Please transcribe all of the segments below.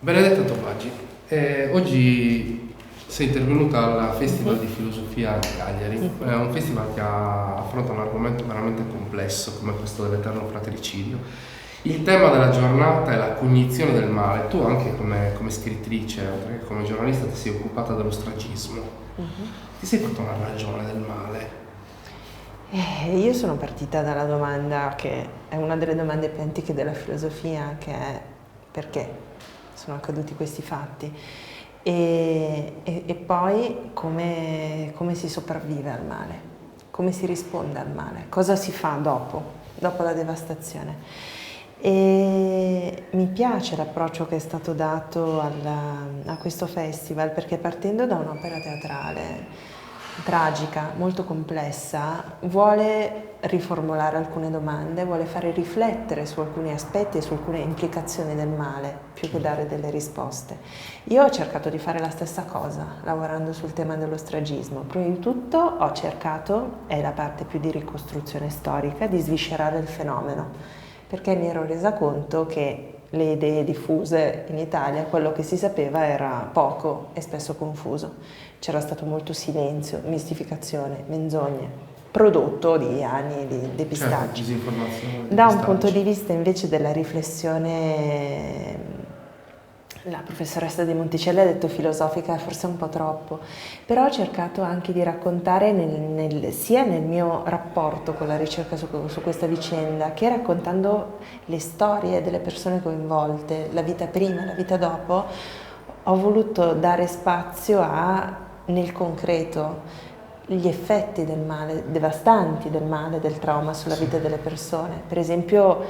Benedetta Tobagi, oggi sei intervenuta al Festival di Filosofia di Cagliari, è un festival che affronta un argomento veramente complesso come questo dell'eterno fratricidio. Il tema della giornata è la cognizione del male. Tu anche come scrittrice, oltre che come giornalista, ti sei occupata dello stragismo. Ti sei fatta una ragione del male? Io sono partita dalla domanda che è una delle domande più antiche della filosofia, che è perché sono accaduti questi fatti e poi come si sopravvive al male, come si risponde al male, cosa si fa dopo la devastazione. E mi piace l'approccio che è stato dato a questo festival, perché partendo da un'opera teatrale tragica, molto complessa, vuole riformulare alcune domande, vuole fare riflettere su alcuni aspetti e su alcune implicazioni del male, più che dare delle risposte. Io ho cercato di fare la stessa cosa, lavorando sul tema dello stragismo. Prima di tutto ho cercato, è la parte più di ricostruzione storica, di sviscerare il fenomeno, perché mi ero resa conto che le idee diffuse in Italia, quello che si sapeva era poco e spesso confuso. C'era stato molto silenzio, mistificazione, menzogne, prodotto di anni di depistaggio. Disinformazione, Da un depistaggio. punto di vista invece della riflessione, la professoressa De Monticelli ha detto filosofica, forse un po' troppo, però ho cercato anche di raccontare sia nel mio rapporto con la ricerca su questa vicenda, che raccontando le storie delle persone coinvolte, la vita prima, la vita dopo, ho voluto dare spazio nel concreto, gli effetti del male, devastanti del male, del trauma sulla vita delle persone. Per esempio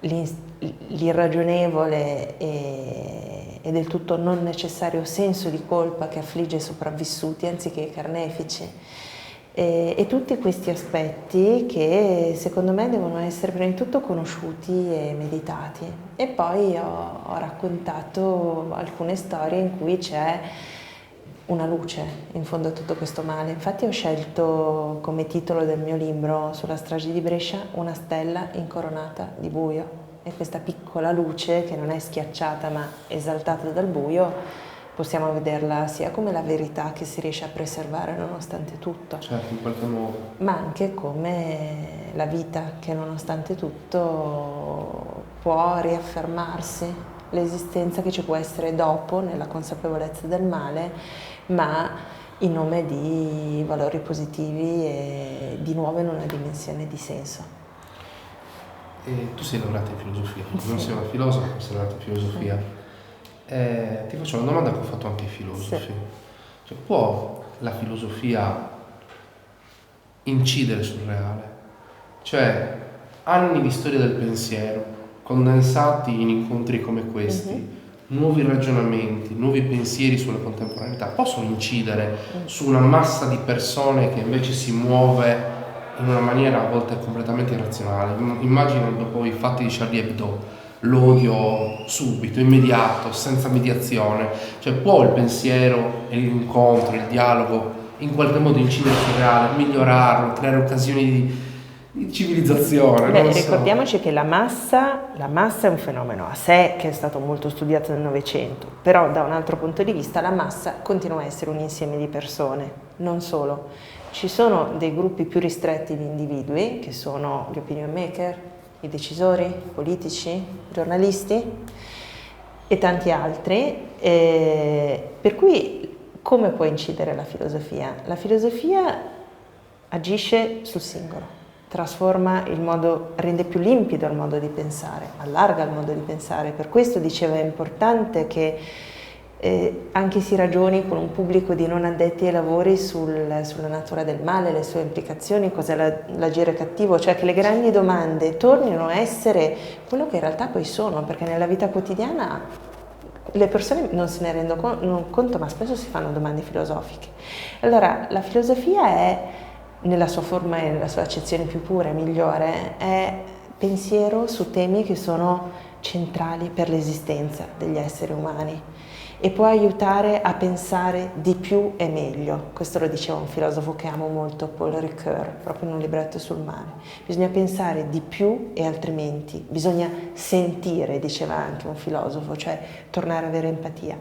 l'irragionevole e del tutto non necessario senso di colpa che affligge i sopravvissuti anziché i carnefici. E tutti questi aspetti che secondo me devono essere prima di tutto conosciuti e meditati. E poi ho raccontato alcune storie in cui c'è una luce in fondo a tutto questo male. Infatti ho scelto come titolo del mio libro sulla strage di Brescia una stella incoronata di buio, e questa piccola luce che non è schiacciata ma esaltata dal buio possiamo vederla sia come la verità che si riesce a preservare nonostante tutto, Certo, in qualche modo. ma anche come la vita che nonostante tutto può riaffermarsi, l'esistenza che ci può essere dopo nella consapevolezza del male, ma in nome di valori positivi e di nuovo in una dimensione di senso. E tu sei laureata in filosofia, non Sì. sei una filosofa, sei laureata in filosofia. Ti faccio una domanda che ho fatto anche ai filosofi. Sì. Cioè, può la filosofia incidere sul reale? Cioè, anni di storia del pensiero, condensati in incontri come questi, nuovi ragionamenti, nuovi pensieri sulla contemporaneità, possono incidere su una massa di persone che invece si muove in una maniera a volte completamente irrazionale? Immagino dopo i fatti di Charlie Hebdo, l'odio subito, immediato, senza mediazione. Cioè, può il pensiero e l'incontro, il dialogo in qualche modo incidere sul reale, migliorarlo, creare occasioni di civilizzazione? Beh, non so. ricordiamoci che la massa è un fenomeno a sé che è stato molto studiato nel Novecento, però da un altro punto di vista la massa continua a essere un insieme di persone, non solo. Ci sono dei gruppi più ristretti di individui, che sono gli opinion maker, i decisori, i politici, i giornalisti e tanti altri, per cui come può incidere la filosofia? La filosofia agisce sul singolo, trasforma il modo, rende più limpido il modo di pensare, allarga il modo di pensare. Per questo diceva è importante che anche si ragioni con un pubblico di non addetti ai lavori sulla natura del male, le sue implicazioni, cos'è l'agire cattivo, cioè che le grandi domande tornino a essere quello che in realtà poi sono, perché nella vita quotidiana le persone non se ne rendono conto, ma spesso si fanno domande filosofiche. Allora, la filosofia è, nella sua forma e nella sua accezione più pura e migliore, è pensiero su temi che sono centrali per l'esistenza degli esseri umani. e può aiutare a pensare di più e meglio. Questo lo diceva un filosofo che amo molto, Paul Ricoeur, proprio in un libretto sul mare. Bisogna pensare di più e altrimenti, bisogna sentire, diceva anche un filosofo, cioè tornare ad avere empatia.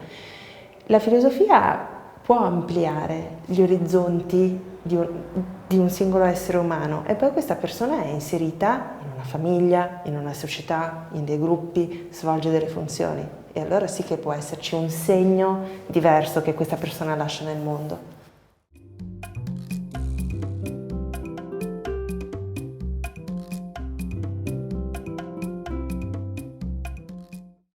La filosofia può ampliare gli orizzonti di un singolo essere umano e poi questa persona è inserita in una famiglia, in una società, in dei gruppi, svolge delle funzioni e allora sì che può esserci un segno diverso che questa persona lascia nel mondo.